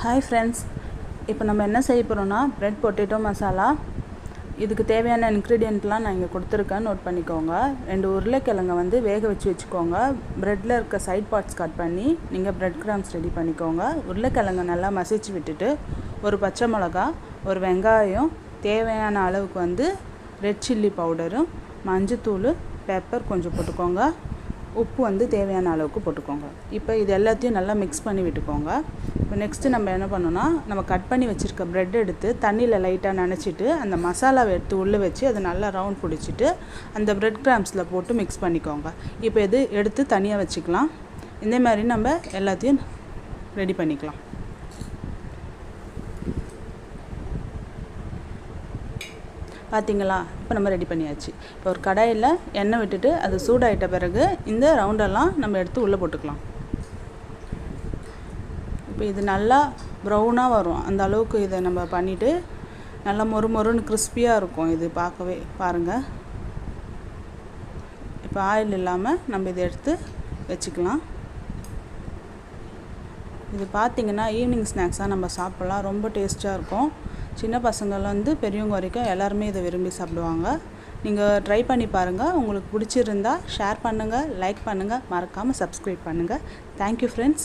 Hi friends, இப்போ நம்ம என்ன செய்ய போறோம்னா bread potato மசாலா. இதுக்கு தேவையான இன்கிரிடியன்ட்லாம் நான் இங்க கொடுத்திருக்கேன், நோட் பண்ணிக்கோங்க. 2 உருளைக்கிழங்க வந்து வேக வச்சுக்கோங்க. breadல இருக்க சைடு பார்ட்ஸ் கட் பண்ணி நீங்க bread crumbs ரெடி பண்ணிக்கோங்க. உருளைக்கிழங்க நல்லா மசிச்சு விட்டுட்டு ஒரு பச்சை மிளகாய், ஒரு வெங்காயம், தேவையான அளவுக்கு வந்து ரெட் சில்லி பவுடர், மஞ்சள், பெப்பர் கொஞ்சம் போட்டுக்கோங்க. உப்பு வந்து தேவையான அளவுக்கு போட்டுக்கோங்க. இப்போ இது எல்லாத்தையும் நல்லா மிக்ஸ் பண்ணி விட்டுக்கோங்க. இப்போ நெக்ஸ்ட் நம்ம என்ன பண்ணனும்னா நம்ம கட் பண்ணி வச்சிருக்க பிரெட் எடுத்து தண்ணில லைட்டா நனைச்சிட்டு அந்த மசாலாவை எடுத்து உள்ள வச்சு அதை நல்லா ரவுண்ட் புடிச்சிட்டு அந்த பிரெட் கிராம்ஸ்ல போட்டு மிக்ஸ் பண்ணிக்கோங்க. இப்போ இது எடுத்து தனியா வச்சுக்கலாம். இந்த மாதிரி நம்ம எல்லாத்தையும் ரெடி பண்ணிக்கலாம். பாத்தீங்களா? இப்போ நம்ம ரெடி பண்ணியாச்சு. இப்போ ஒரு கடாயில எண்ணெய் விட்டுட்டு அது சூடாயிட்ட பிறகு இந்த ரவுண்டெல்லாம் நம்ம எடுத்து உள்ள போட்டுக்கலாம். இப்போ இது நல்லா ப்ரௌனா வரும். அந்த அளவுக்கு இத நம்ம பண்ணிட்டு நல்லா மொறுமொறுன்னு கிறிஸ்பியா இருக்கும். இது பார்க்கவே பாருங்க. இப்போ ஆயில் இல்லாம நம்ம இத எடுத்து வெச்சுக்கலாம். இது பாத்தீங்கன்னா ஈவினிங் ஸ்நாக்ஸா நம்ம சாப்பிடலாம். ரொம்ப டேஸ்டா இருக்கும். சின்ன பசங்கள்ல இருந்து பெரியவங்க வரைக்கும் எல்லாரும் இத விரும்பி சாப்பிடுவாங்க. நீங்க ட்ரை பண்ணி பாருங்க. உங்களுக்கு பிடிச்சிருந்தா ஷேர் பண்ணுங்க, லைக் பண்ணுங்க, மறக்காம Subscribe பண்ணுங்க. Thank you friends.